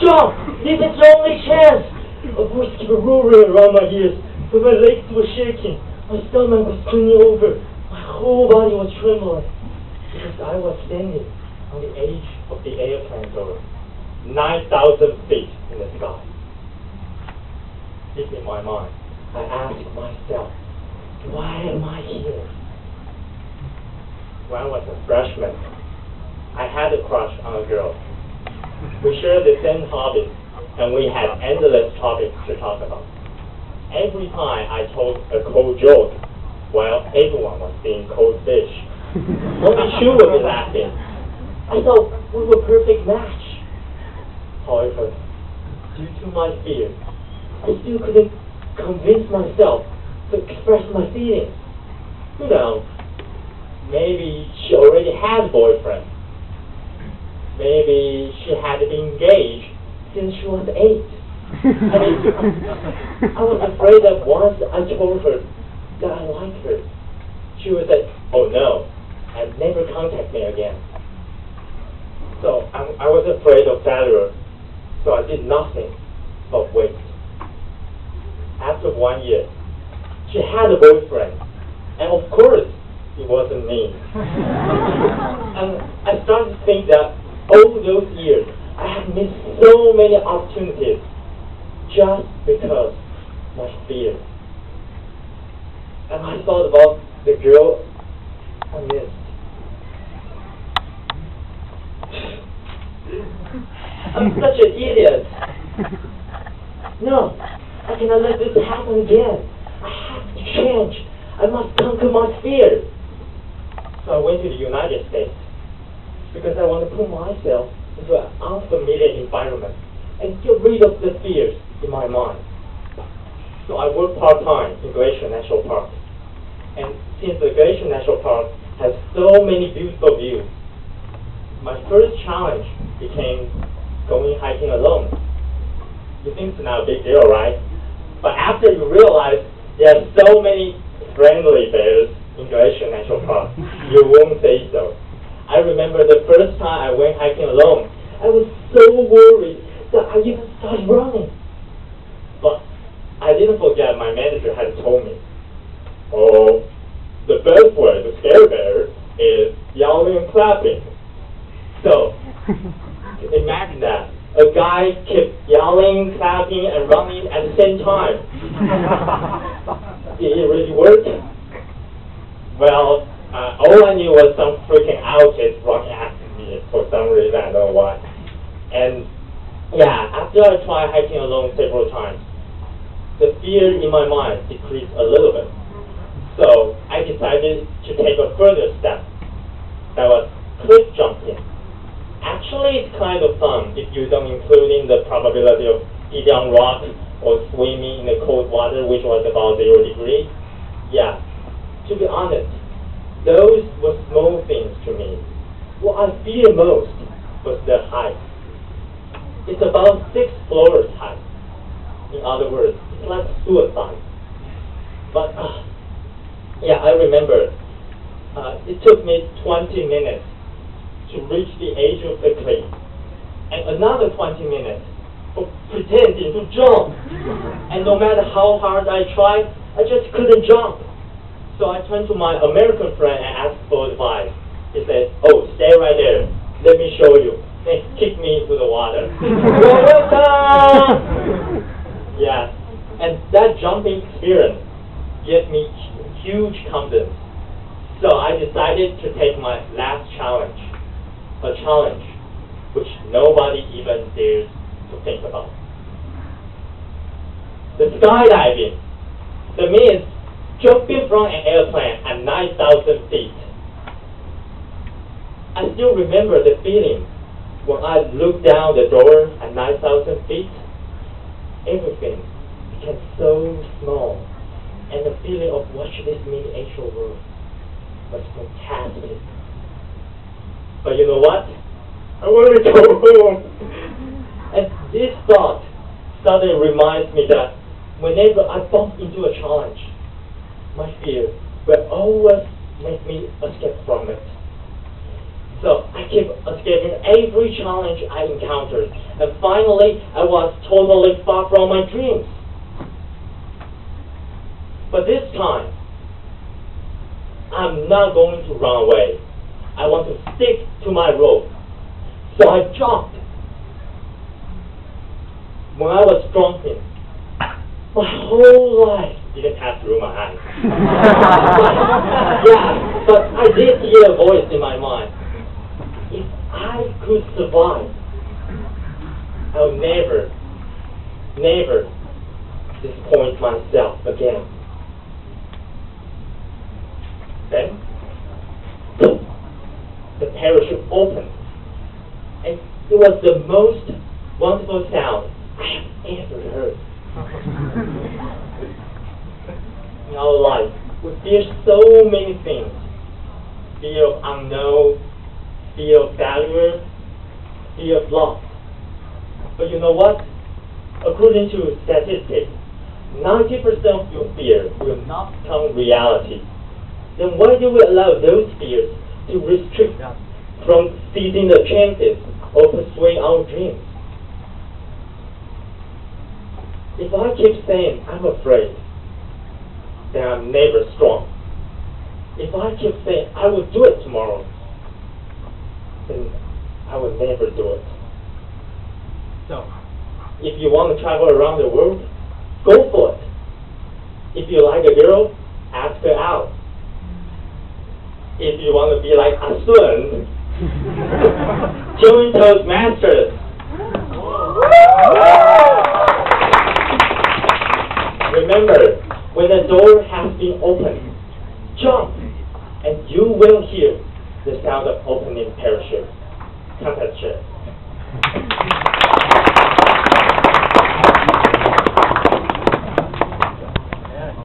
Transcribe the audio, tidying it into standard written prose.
Stop! This is your only chance! A voice kept roaring around my ears, but my legs were shaking. My stomach was turning over. My whole body was trembling. Because I was standing on the edge of the airplane door, 9,000 feet in the sky. Deep in my mind, I asked myself, why am I here? When I was a freshman, I had a crush on a girl. We shared the same hobbies, and we had endless topics to talk about. Every time I told a cold joke, while everyone was being cold fish, only she would be laughing. I thought we were a perfect match. However, due to my fear, I still couldn't convince myself to express my feelings. You know, maybe she already had a boyfriend. Maybe she had been engaged since she was 8. I mean, I was afraid that once I told her that I liked her, she would say, oh no, and never contact me again. So I was afraid of failure, so I did nothing but wait. After 1 year, she had a boyfriend, and of course, it wasn't me. And I started to think that all those years, I had missed so many opportunities just because my fear. And I thought about the girl I missed. I'm such an idiot. No, I cannot let this happen again. I have to change. I must conquer my fear. So I went to the United States because I want to put myself into an unfamiliar environment and get rid of the fears in my mind. So I work part-time in Glacier National Park. And since the Glacier National Park has so many beautiful views, my first challenge became going hiking alone. You think it's not a big deal, right? But after you realize there are so many friendly bears in Glacier National Park, you won't say so. I remember the first time I went hiking alone, I was so worried that I even started running. But I didn't forget my manager had told me, oh, the best way to scare bears is yelling and clapping. So, imagine that. A guy kept yelling, clapping, and running at the same time. Did it really work? Well, all I knew was some freaking owl kids running after me for some reason, I don't know why. And yeah, after I tried hiking alone several times, the fear in my mind decreased a little bit. So I decided to take a further step. That was cliff jumping. Actually, it's kind of fun if you don't include in the probability of hitting on rock or swimming in the cold water, which was about 0 degrees. Yeah, to be honest, those were small things to me. What I fear most was the height. It's about 6 floors high. In other words, it's like suicide. But yeah, I remember it took me 20 minutes to reach the edge of the cliff, and another 20 minutes for pretending to jump. And no matter how hard I tried, I just couldn't jump. So I turned to my American friend and asked for advice. He said, oh, stay right there. Let me show you. Then kick me into the water. Yeah, and that jumping experience gave me huge confidence. So I decided to take my last challenge, a challenge which nobody even dares to think about. The skydiving. That means jumping from an airplane at 9,000 feet. I still remember the feeling when I looked down the door at 9,000 feet. Everything became so small, and the feeling of watching this miniature world was fantastic. But you know what? I want to go home. And this thought suddenly reminds me that whenever I bump into a challenge, my fear will always make me escape from it. So I keep escaping every challenge I encountered. And finally, I was totally far from my dreams. But this time, I'm not going to run away. I want to stick to my rope. So I jumped. When I was jumping, my whole life didn't pass through my eyes. Yeah, but I did hear a voice in my mind. If I could survive, I would never disappoint myself again. Then, the parachute opened, and it was the most wonderful sound I have ever heard. In our life, we fear so many things. Fear of unknown, fear of failure, fear of loss. But you know what? According to statistics, 90% of your fear will not become reality. Then why do we allow those fears to restrict us from seizing the chances or pursuing our dreams? If I keep saying I'm afraid, then I'm never strong. If I keep saying I will do it tomorrow, then I will never do it. So, if you want to travel around the world, go for it. If you like a girl, ask her out. If you want to be like Asoon, join Toastmasters. Remember, when the door has been opened, jump, and you will hear the sound of opening parachute.